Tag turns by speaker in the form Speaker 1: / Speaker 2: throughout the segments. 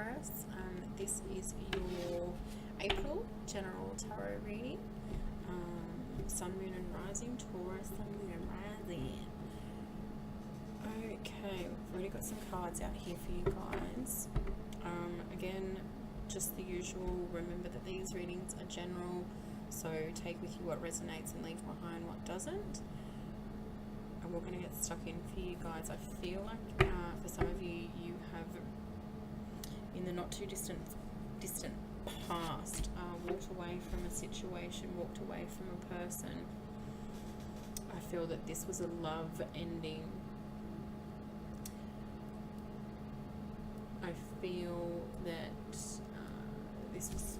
Speaker 1: Taurus. This is your April general tarot reading. Sun, Moon and Rising, Taurus, Sun, Moon and Rising. Okay, we've already got some cards out here for you guys. Again, just the usual. Remember that these readings are general, so take with you what resonates and leave behind what doesn't. And we're going to get stuck in for you guys. I feel like for some of you, you have, in the not too distant past, walked away from a situation, walked away from a person. I feel that this was a love ending. I feel that this was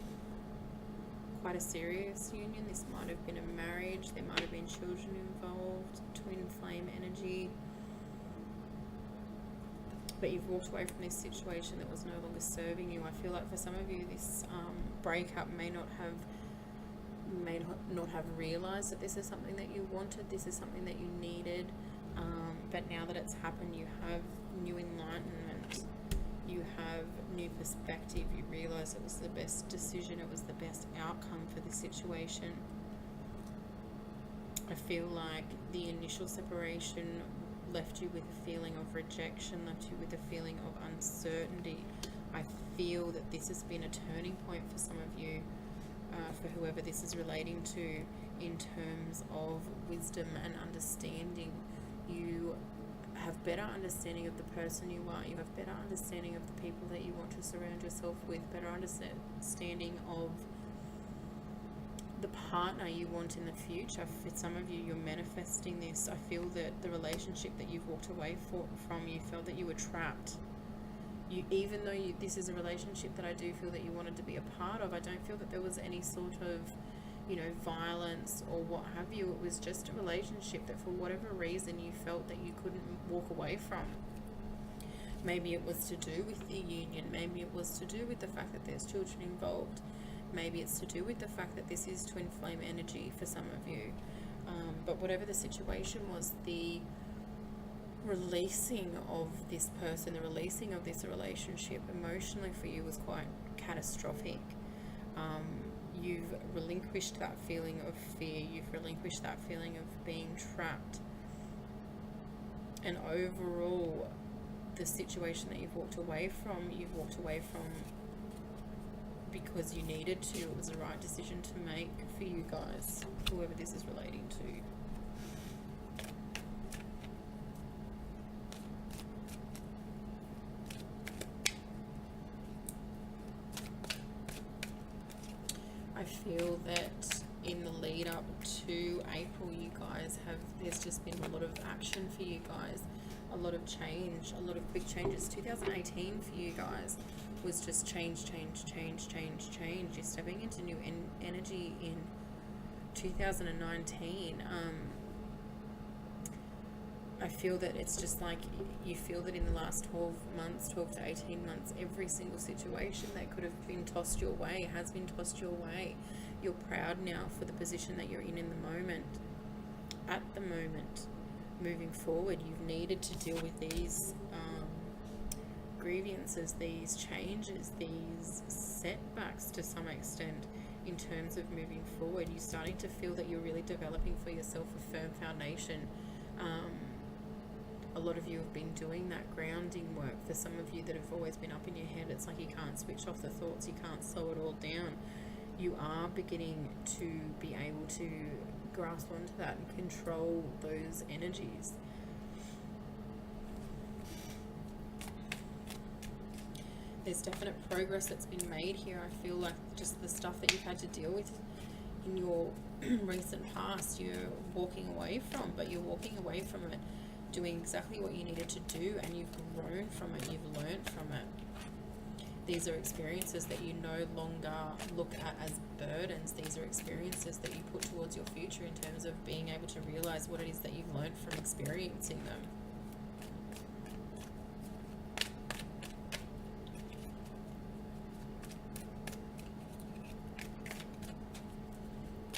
Speaker 1: quite a serious union. This might have been a marriage. There might have been children involved, twin flame energy. But you've walked away from this situation that was no longer serving you. I feel like for some of you, this breakup may not have realized that this is something that you wanted. This is something that you needed. But now that it's happened, you have new enlightenment. You have new perspective. You realize it was the best decision. It was the best outcome for the situation. I feel like the initial separation left you with a feeling of rejection, left you with a feeling of uncertainty. I feel that this has been a turning point for some of you, for whoever this is relating to, in terms of wisdom and understanding. You have better understanding of the person you are. You have better understanding of the people that you want to surround yourself with, better understanding of the partner you want in the future. For some of you, you're manifesting this. I feel that the relationship that you've walked away from, you felt that you were trapped. Even though this is a relationship that I do feel that you wanted to be a part of, I don't feel that there was any sort of, violence or what have you. It was just a relationship that for whatever reason you felt that you couldn't walk away from. Maybe it was to do with the union. Maybe it was to do with the fact that there's children involved. Maybe it's to do with the fact that this is twin flame energy for some of you. But whatever the situation was, the releasing of this person, the releasing of this relationship emotionally for you was quite catastrophic. You've relinquished that feeling of fear. You've relinquished that feeling of being trapped. And overall, the situation that you've walked away from because you needed to. It was the right decision to make for you guys, whoever this is relating to. I feel that in the lead up to April, you guys there's just been a lot of action for you guys, a lot of change, a lot of big changes. 2018 for you guys was just change. You're stepping into new energy in 2019. I feel that it's just like you feel that in the last 12 to 18 months, every single situation that could have been tossed your way has been tossed your way. You're proud now for the position that you're in the moment. At the moment, moving forward, you've needed to deal with these grievances, these changes, these setbacks to some extent in terms of moving forward. You're starting to feel that you're really developing for yourself a firm foundation. A lot of you have been doing that grounding work. For some of you that have always been up in your head, it's like you can't switch off the thoughts, you can't slow it all down. You are beginning to be able to grasp onto that and control those energies. There's definite progress that's been made here. I feel like just the stuff that you've had to deal with in your recent past, you're walking away from, but you're walking away from it doing exactly what you needed to do, and you've grown from it, you've learned from it. These are experiences that you no longer look at as burdens. These are experiences that you put towards your future in terms of being able to realize what it is that you've learned from experiencing them.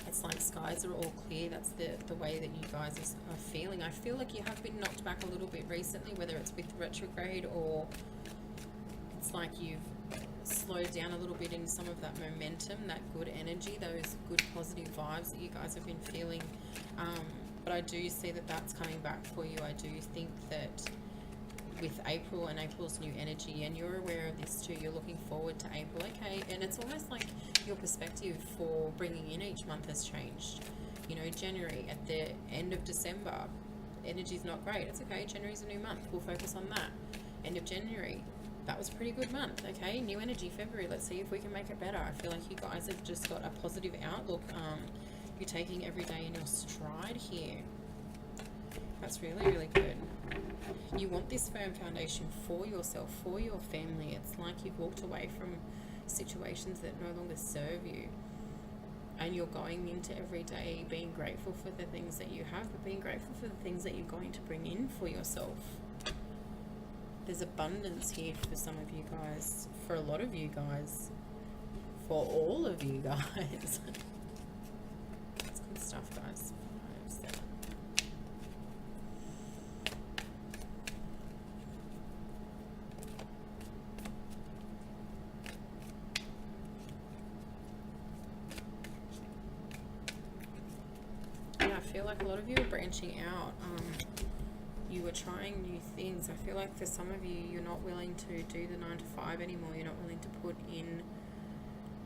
Speaker 1: It's like skies are all clear. That's the way that you guys are feeling. I feel like you have been knocked back a little bit recently, whether it's with retrograde or it's like you've slowed down a little bit in some of that momentum, that good energy, those good positive vibes that you guys have been feeling. But I do see that that's coming back for you. I do think that with April and April's new energy, and you're aware of this too, you're looking forward to April, okay? And it's almost like your perspective for bringing in each month has changed. You know, January, at the end of December, energy's not great. It's okay, January's a new month. We'll focus on that. End of January, that was a pretty good month, okay? New energy, February, let's see if we can make it better. I feel like you guys have just got a positive outlook. You're taking every day in your stride here. That's really, really good. You want this firm foundation for yourself, for your family. It's like you've walked away from situations that no longer serve you. And you're going into every day being grateful for the things that you have, but being grateful for the things that you're going to bring in for yourself. There's abundance here for some of you guys, for a lot of you guys, for all of you guys. That's good stuff, guys. 5, 7. Yeah, I feel like a lot of you are branching out. You are trying new things. I feel like for some of you, you're not willing to do the 9 to 5 anymore. You're not willing to put in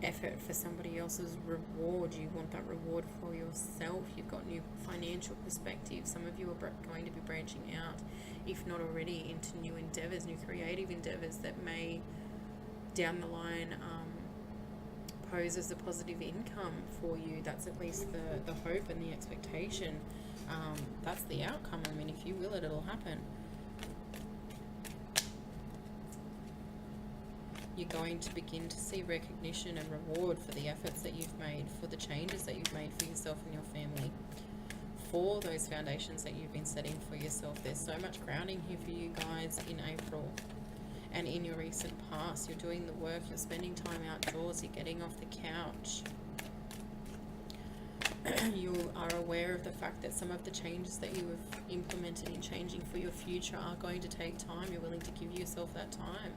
Speaker 1: effort for somebody else's reward. You want that reward for yourself. You've got new financial perspectives. Some of you are going to be branching out, if not already, into new endeavors, new creative endeavors that may down the line pose as a positive income for you. That's at least the hope and the expectation. That's the outcome. I mean, if you will it, it'll happen. You're going to begin to see recognition and reward for the efforts that you've made, for the changes that you've made for yourself and your family, for those foundations that you've been setting for yourself. There's so much grounding here for you guys in April and in your recent past. You're doing the work, you're spending time outdoors, you're getting off the couch. You are aware of the fact that some of the changes that you have implemented in changing for your future are going to take time. You're willing to give yourself that time.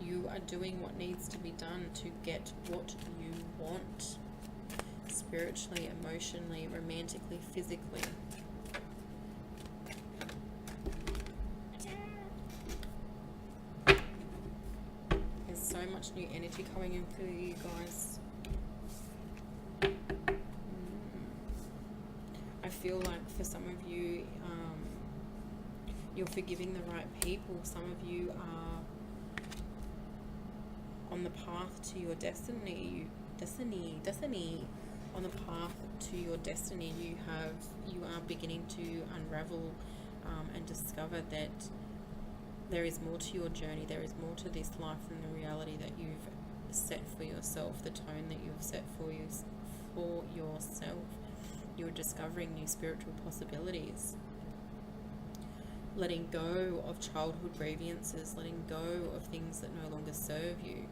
Speaker 1: You are doing what needs to be done to get what you want, spiritually, emotionally, romantically, physically. There's so much new energy coming in for you guys. I feel like for some of you, you're forgiving the right people. Some of you are on the path to your destiny. On the path to your destiny, you are beginning to unravel and discover that there is more to your journey. There is more to this life than the reality that you've set for yourself, the tone that you've set for yourself. You're discovering new spiritual possibilities. Letting go of childhood grievances, letting go of things that no longer serve you.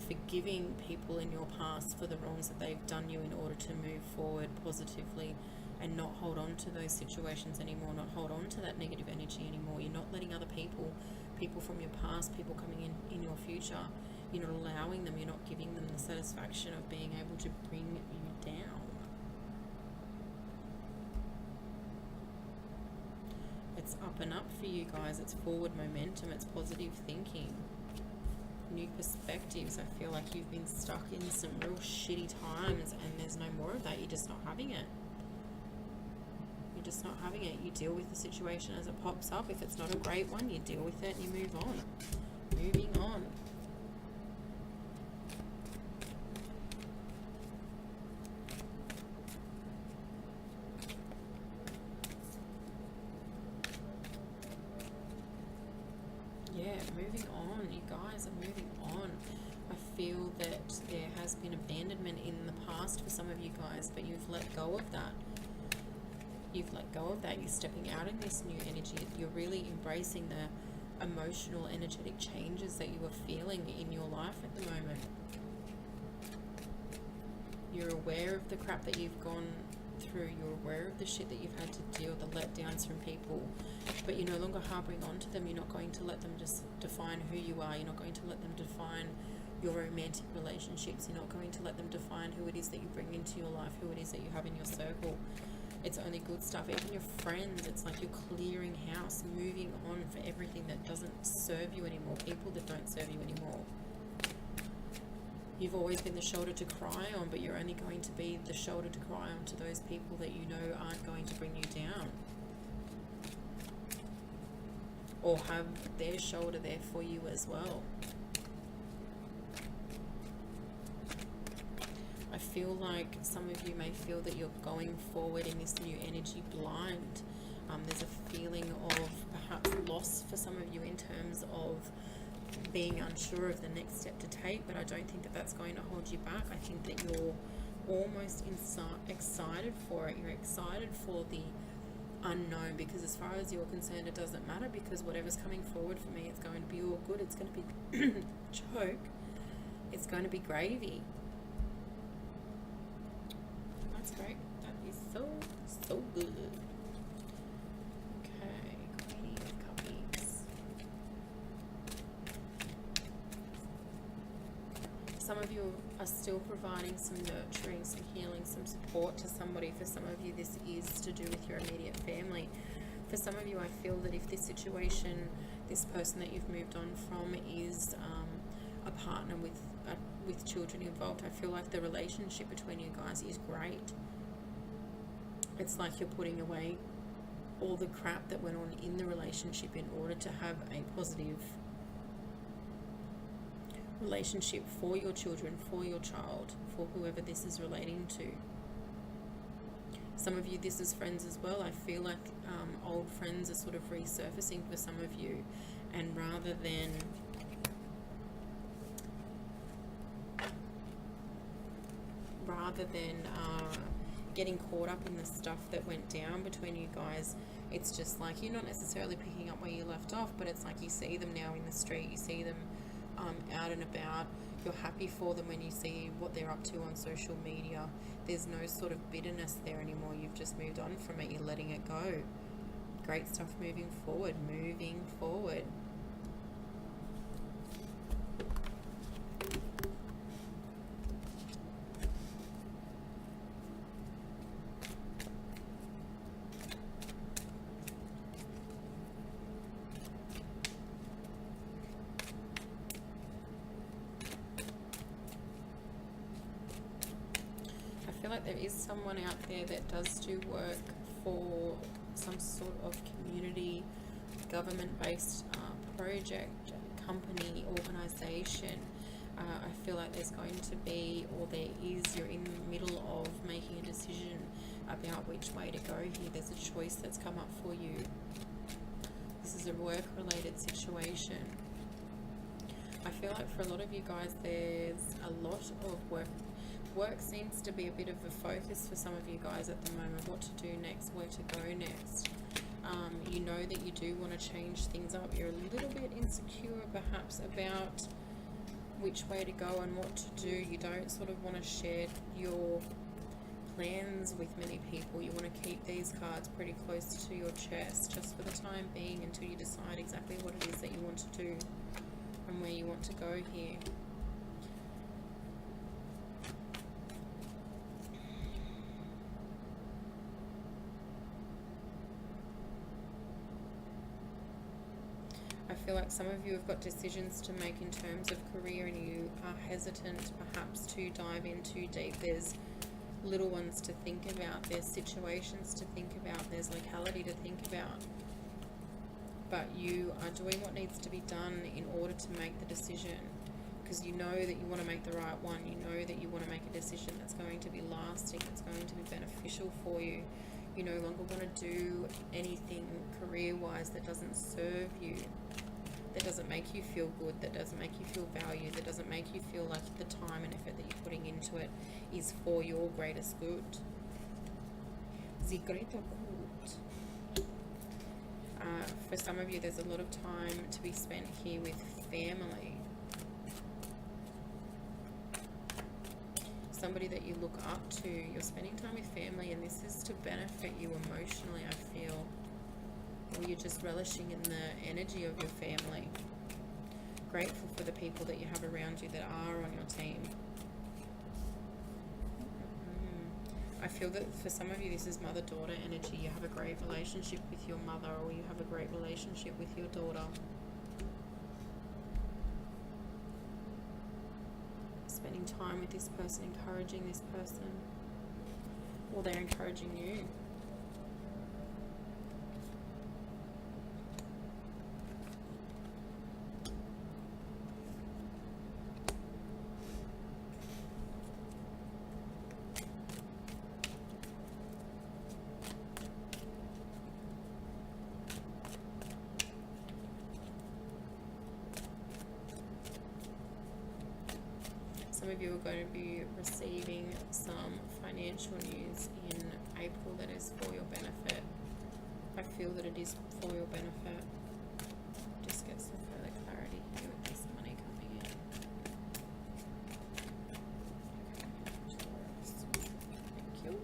Speaker 1: Forgiving people in your past for the wrongs that they've done you in order to move forward positively and not hold on to those situations anymore, not hold on to that negative energy anymore. You're not letting other people from your past, people coming in your future, you're not allowing them, you're not giving them the satisfaction of being able to bring you down. It's up and up for you guys. It's forward momentum. It's positive thinking. New perspectives. I feel like you've been stuck in some real shitty times and there's no more of that. You're just not having it. You're just not having it. You deal with the situation as it pops up. If it's not a great one, you deal with it and you move on. Moving on. Moving on. You guys are moving on. I feel that there has been abandonment in the past for some of you guys, but you've let go of that. You've let go of that. You're stepping out in this new energy. You're really embracing the emotional, energetic changes that you are feeling in your life at the moment. You're aware of the crap that you've gone through. You're aware of the shit that you've had to deal, the letdowns from people, but you're no longer harboring onto them. You're not going to let them just define who you are. You're not going to let them define your romantic relationships. You're not going to let them define who it is that you bring into your life, who it is that you have in your circle. It's only good stuff. Even your friends, it's like you're clearing house, moving on for everything that doesn't serve you anymore, people that don't serve you anymore. You've always been the shoulder to cry on, but you're only going to be the shoulder to cry on to those people that you know aren't going to bring you down, or have their shoulder there for you as well. I feel like some of you may feel that you're going forward in this new energy blind. There's a feeling of perhaps loss for some of you in terms of being unsure of the next step to take, but I don't think that that's going to hold you back. I think that you're almost excited for it. You're excited for the unknown, because as far as you're concerned, it doesn't matter, because whatever's coming forward for me, it's going to be all good. It's going to be choke. It's going to be gravy. That's great. That is so good. Okay, Queen of Cuppies. Some of you are still providing some nurturing, some healing, some support to somebody. For some of you, this is to do with your immediate family. For some of you, I feel that if this situation, this person that you've moved on from is a partner with children involved, I feel like the relationship between you guys is great. It's like you're putting away all the crap that went on in the relationship in order to have a positive relationship for your children, for your child, for whoever this is relating to. Some of you, this is friends as well. I feel like old friends are sort of resurfacing for some of you, and rather than getting caught up in the stuff that went down between you guys, it's just like you're not necessarily picking up where you left off, but it's like you see them now in the street, you see them out and about, you're happy for them when you see what they're up to on social media. There's no sort of bitterness there anymore. You've just moved on from it. You're letting it go. Great stuff moving forward. I feel like there is someone out there that does do work for some sort of community, government-based project, company, organisation. I feel like there's going to be, or there is, you're in the middle of making a decision about which way to go here. There's a choice that's come up for you. This is a work-related situation. I feel like for a lot of you guys, there's a lot of work. Work seems to be a bit of a focus for some of you guys at the moment. What to do next, where to go next. You know that you do want to change things up. You're a little bit insecure perhaps about which way to go and what to do. You don't sort of want to share your plans with many people. You want to keep these cards pretty close to your chest just for the time being, until you decide exactly what it is that you want to do and where you want to go here. I feel like some of you have got decisions to make in terms of career, and you are hesitant perhaps to dive in too deep. There's little ones to think about, there's situations to think about, there's locality to think about. But you are doing what needs to be done in order to make the decision, because you know that you want to make the right one. You know that you want to make a decision that's going to be lasting, that's going to be beneficial for you. You no longer want to do anything career-wise that doesn't serve you, that doesn't make you feel good, that doesn't make you feel valued, that doesn't make you feel like the time and effort that you're putting into it is for your greatest good. The greater good. For some of you, there's a lot of time to be spent here with family. Somebody that you look up to, you're spending time with family, and this is to benefit you emotionally, I feel. or you're just relishing in the energy of your family. Grateful for the people that you have around you that are on your team. I feel that for some of you, this is mother-daughter energy. You have a great relationship with your mother, or you have a great relationship with your daughter. Spending time with this person, encouraging this person, or they're encouraging you. Some of you are going to be receiving some financial news in April that is for your benefit. I feel that it is for your benefit. Just get some further clarity here with this money coming in. Taurus. Thank you.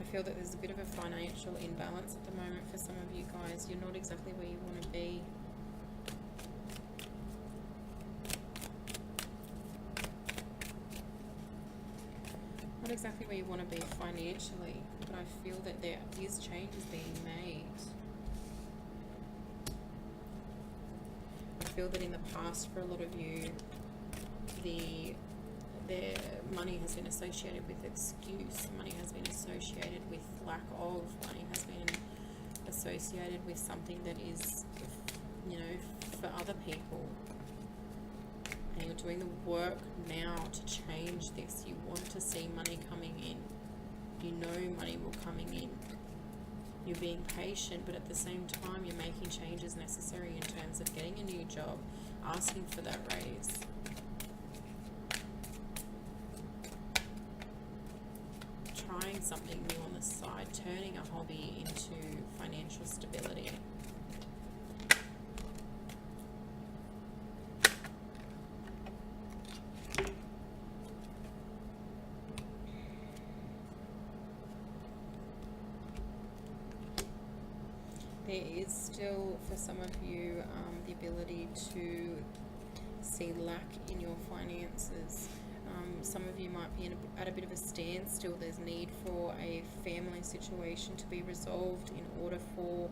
Speaker 1: I feel that there's a bit of a financial imbalance at the moment for some of you guys. You're not exactly where you want to be. Not exactly where you want to be financially, but I feel that there is changes being made. I feel that in the past for a lot of you, their money has been associated with excuse, money has been associated with lack of, money has been associated with something that is, you know, for other people. And you're doing the work now to change this. You want to see money coming in. You know money will coming in. You're being patient, but at the same time you're making changes necessary in terms of getting a new job, asking for that raise. Trying something new on the side, turning a hobby into financial stability. There is still, for some of you, the ability to see lack in your finances. Some of you might be at a bit of a standstill. There's need for a family situation to be resolved in order for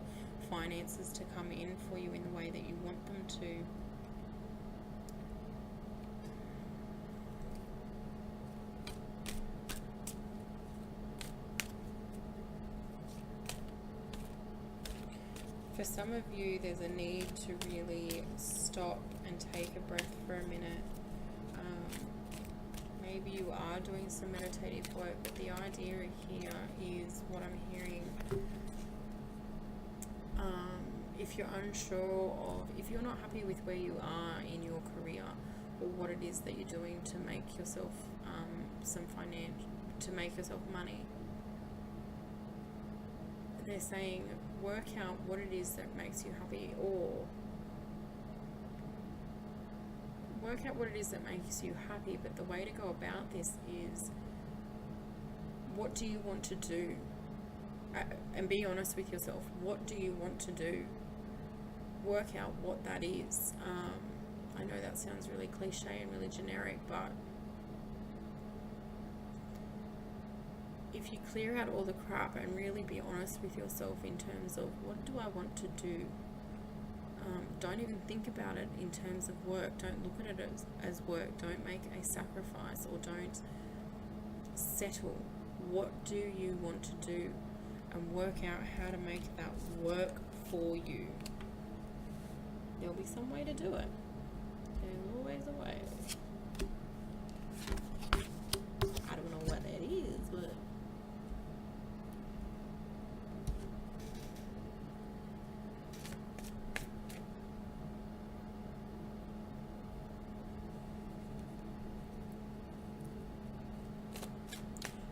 Speaker 1: finances to come in for you in the way that you want them to. For some of you, there's a need to really stop and take a breath for a minute. Maybe you are doing some meditative work, but the idea here is what I'm hearing. If you're unsure of, if you're not happy with where you are in your career, or what it is that you're doing to make yourself to make yourself money, they're saying work out what it is that makes you happy, or work out what it is that makes you happy. But the way to go about this is, what do you want to do? And be honest with yourself. What do you want to do? Work out what that is. I know that sounds really cliche and really generic, but if you clear out all the crap and really be honest with yourself in terms of, what do I want to do? Don't even think about it in terms of work. Don't look at it as work. Don't make a sacrifice, or don't settle. What do you want to do? And work out how to make that work for you. There'll be some way to do it. There's always a way. I don't know what that is, but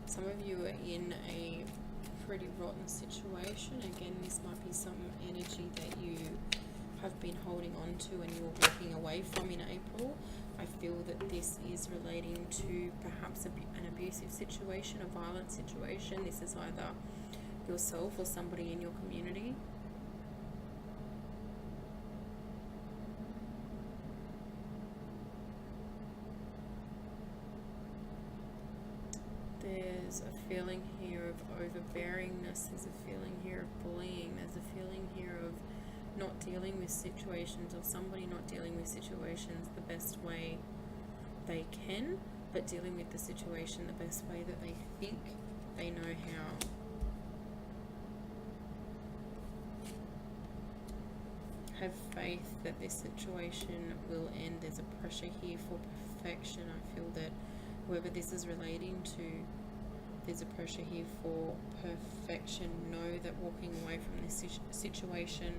Speaker 1: some of you are in a pretty rotten situation. Again, this might be some energy that you have been holding on to and you're walking away from in April. I feel that this is relating to perhaps an abusive situation, a violent situation. This is either yourself or somebody in your community. There's a feeling here of overbearingness, there's a feeling here of bullying, there's a feeling here of not dealing with situations, or somebody not dealing with situations the best way they can, but dealing with the situation the best way that they think they know how. Have faith that this situation will end. There's a pressure here for perfection. I feel that whoever this is relating to, there's a pressure here for perfection. Know that walking away from this situation,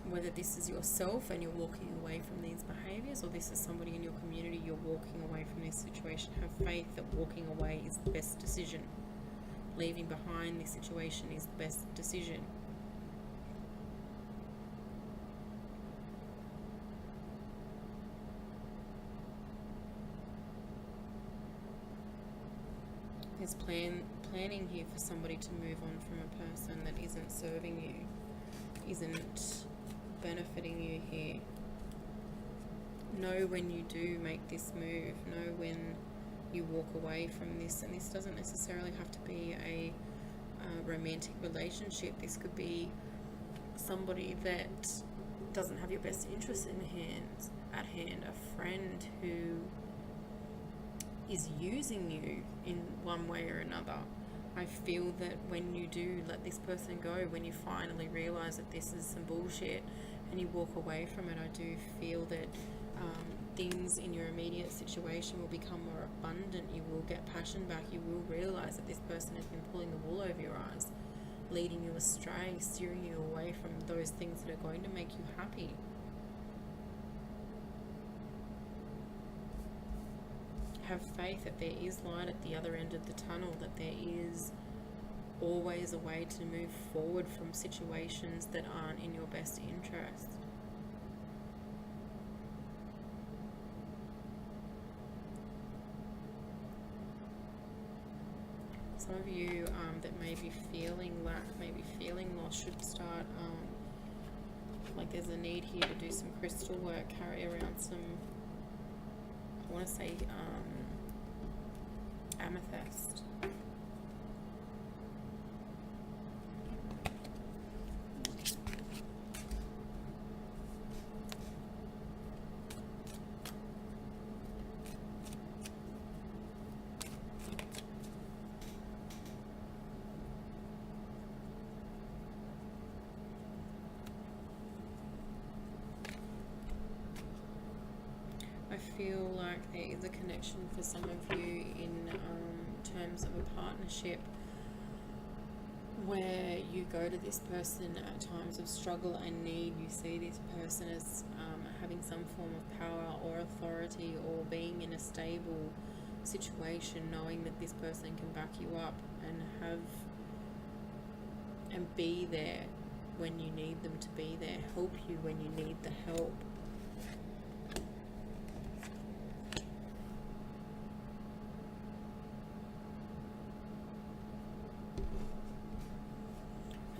Speaker 1: whether this is yourself and you're walking away from these behaviors, or this is somebody in your community, you're walking away from this situation, have faith that walking away is the best decision. Leaving behind this situation is the best decision. There's planning here for somebody to move on from a person that isn't serving you, isn't benefiting you here. Know when you do make this move, know when you walk away from this, and this doesn't necessarily have to be a romantic relationship. This could be somebody that doesn't have your best interests at hand, a friend who is using you in one way or another. I feel that when you do let this person go, when you finally realize that this is some bullshit and you walk away from it, I do feel that things in your immediate situation will become more abundant. You will get passion back. You will realize that this person has been pulling the wool over your eyes, leading you astray, steering you away from those things that are going to make you happy. Have faith that there is light at the other end of the tunnel, that there is always a way to move forward from situations that aren't in your best interest. Some of you that may be feeling lack, maybe feeling lost, should start, like there's a need here to do some crystal work, carry around some, I want to say, amethyst. I feel like there is a connection for some of you in terms of a partnership where you go to this person at times of struggle and need. You see this person as having some form of power or authority, or being in a stable situation, knowing that this person can back you up and be there when you need them to be there, help you when you need the help.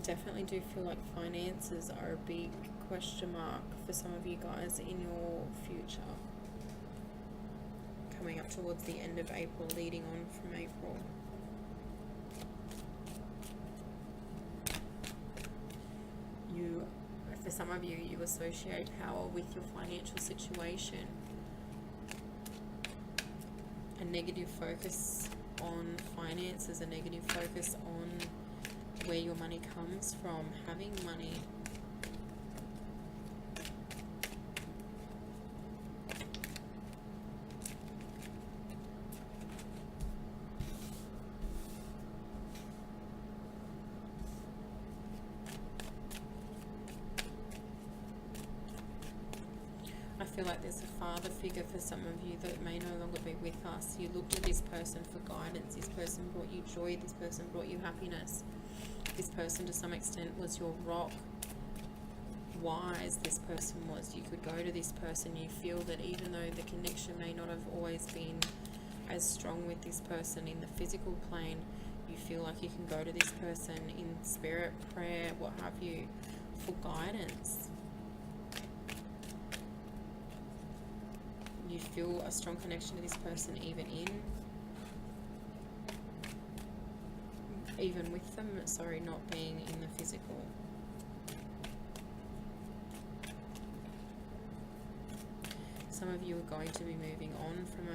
Speaker 1: Definitely do feel like finances are a big question mark for some of you guys in your future. Coming up towards the end of April, leading on from April. For some of you, you associate power with your financial situation. A negative focus on finances, a negative focus on where your money comes from, having money. I feel like there's a father figure for some of you that may no longer be with us. You looked to this person for guidance. This person brought you joy. This person brought you happiness. This person to some extent was your rock. Wise this person was. You could go to this person. You feel that even though the connection may not have always been as strong with this person in the physical plane, you feel like you can go to this person in spirit, prayer, what have you, for guidance. You feel a strong connection to this person even with them, sorry, not being in the physical. Some of you are going to be moving on from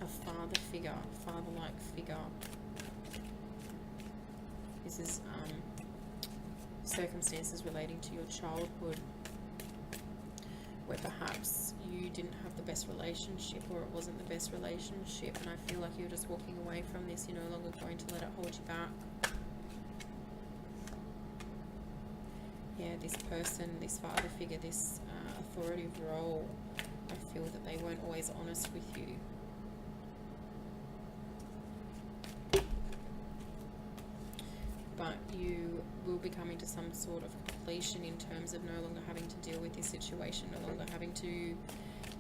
Speaker 1: a father figure, father-like figure. This is circumstances relating to your childhood, where perhaps you didn't have the best relationship, or it wasn't the best relationship, and I feel like you're just walking away from this. You're no longer going to let it hold you back. Yeah, this person, this father figure, this authoritative role, I feel that they weren't always honest with you. But you will be coming to some sort of completion in terms of no longer having to deal with this situation, no longer having to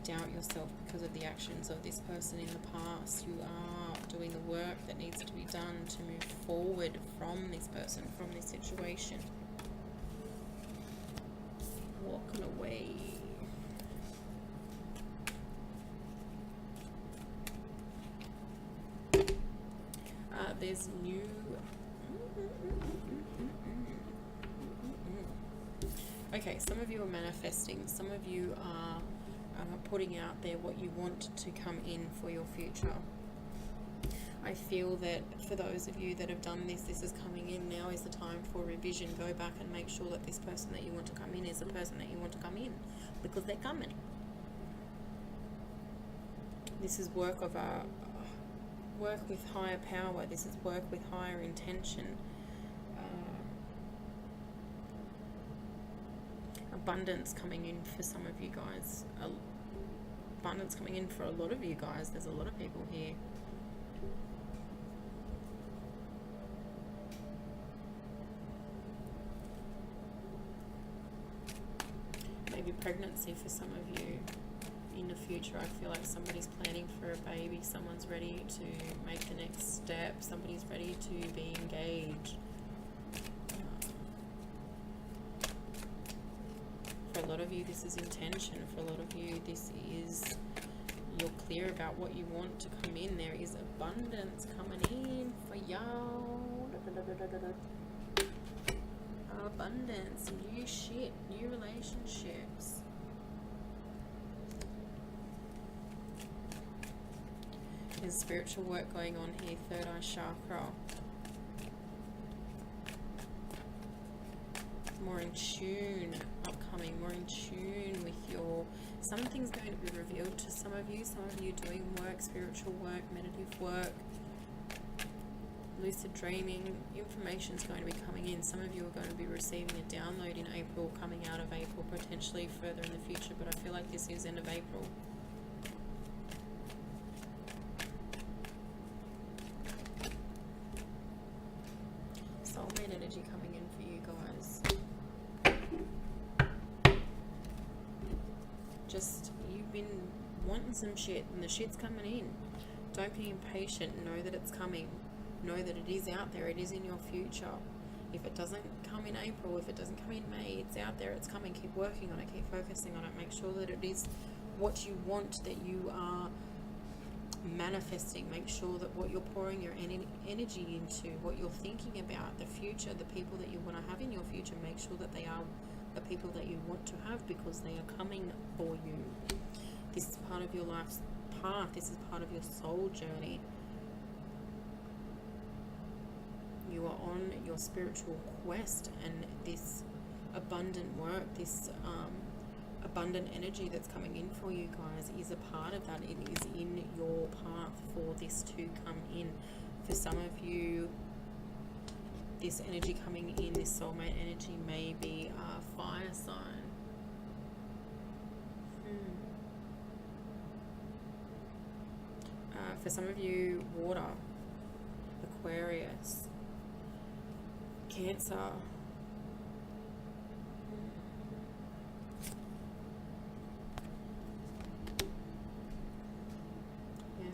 Speaker 1: doubt yourself because of the actions of this person in the past. You are doing the work that needs to be done to move forward from this person, from this situation. Walking away. There's new... Okay, some of you are manifesting. Some of you are putting out there what you want to come in for your future. I feel that for those of you that have done this, this is coming in. Now is the time for revision. Go back and make sure that this person that you want to come in is the person that you want to come in, because they're coming. This is work with higher power. This is work with higher intention. Abundance coming in for some of you guys. Abundance coming in for a lot of you guys. There's a lot of people here. Maybe pregnancy for some of you in the future. I feel like somebody's planning for a baby. Someone's ready to make the next step. Somebody's ready to be engaged. For a lot of you, this is intention. For a lot of you, this is, you're clear about what you want to come in. There is abundance coming in for y'all. Abundance, new shit, new relationships. There's spiritual work going on here, third eye chakra. More in tune, upcoming, more in tune with your... Something's going to be revealed to some of you doing work, spiritual work, meditative work, lucid dreaming. Information's going to be coming in. Some of you are going to be receiving a download in April, coming out of April, potentially further in the future, but I feel like this is end of April. Soulmate energy coming in for you guys. Just, you've been wanting some shit and the shit's coming in. Don't be impatient. Know that it's coming. Know that it is out there. It is in your future. If it doesn't come in April, if it doesn't come in May, it's out there. It's coming. Keep working on it. Keep focusing on it. Make sure that it is what you want, that you are manifesting. Make sure that what you're pouring your energy into, what you're thinking about, the future, the people that you want to have in your future, make sure that they are the people that you want to have, because they are coming for you. This is part of your life's path. This is part of your soul journey. You are on your spiritual quest, and this abundant work, this abundant energy that's coming in for you guys is a part of that. It is in your path for this to come in. For some of you, this energy coming in, this soulmate energy, may be a fire sign. For some of you, water, Aquarius, Cancer. Yeah.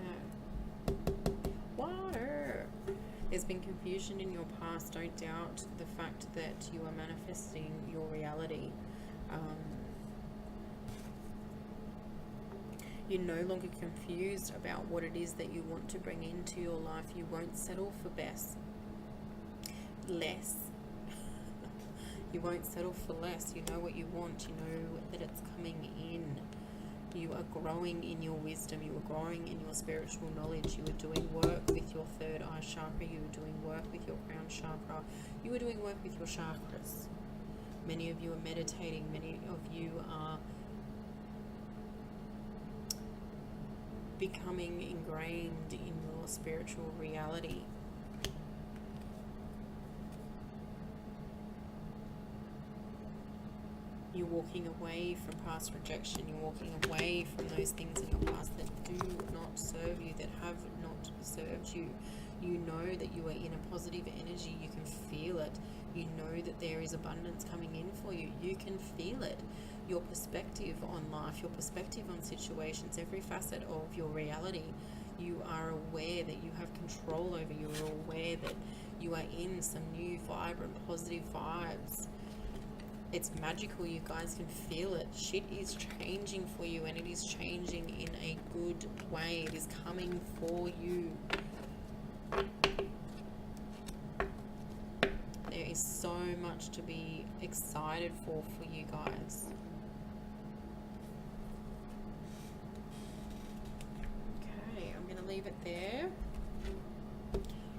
Speaker 1: Water. There's been confusion in your past. Don't doubt the fact that you are manifesting your reality. You're no longer confused about what it is that you want to bring into your life. You won't settle for less. You won't settle for less. You know what you want. You know that it's coming in. You are growing in your wisdom. You are growing in your spiritual knowledge. You are doing work with your third eye chakra. You are doing work with your crown chakra. You are doing work with your chakras. Many of you are meditating. Many of you are becoming ingrained in your spiritual reality. You're walking away from past rejection. You're walking away from those things in your past that do not serve you, that have not served you. You know that you are in a positive energy. You can feel it. You know that there is abundance coming in for you. You can feel it. Your perspective on life, your perspective on situations, every facet of your reality, you are aware that you have control over. You are aware that you are in some new, vibrant, positive vibes. It's magical. You guys can feel it. Shit is changing for you, and it is changing in a good way. It is coming for you. There is so much to be excited for you guys. Okay, I'm going to leave it there.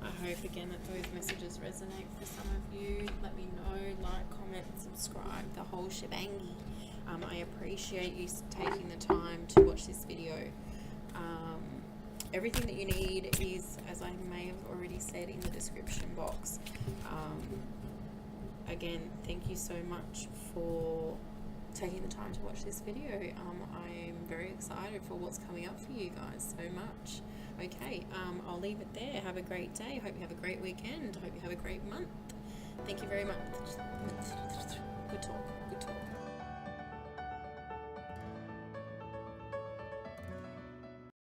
Speaker 1: I hope again that those messages resonate for some of you. Let me know, like, comment, subscribe, the whole shebangy. I appreciate you taking the time to watch this video. Everything that you need is, as I may have already said, in the description box. Again, thank you so much for taking the time to watch this video. I'm very excited for what's coming up for you guys so much. Okay, I'll leave it there. Have a great day. Hope you have a great weekend. Hope you have a great month. Thank you very much.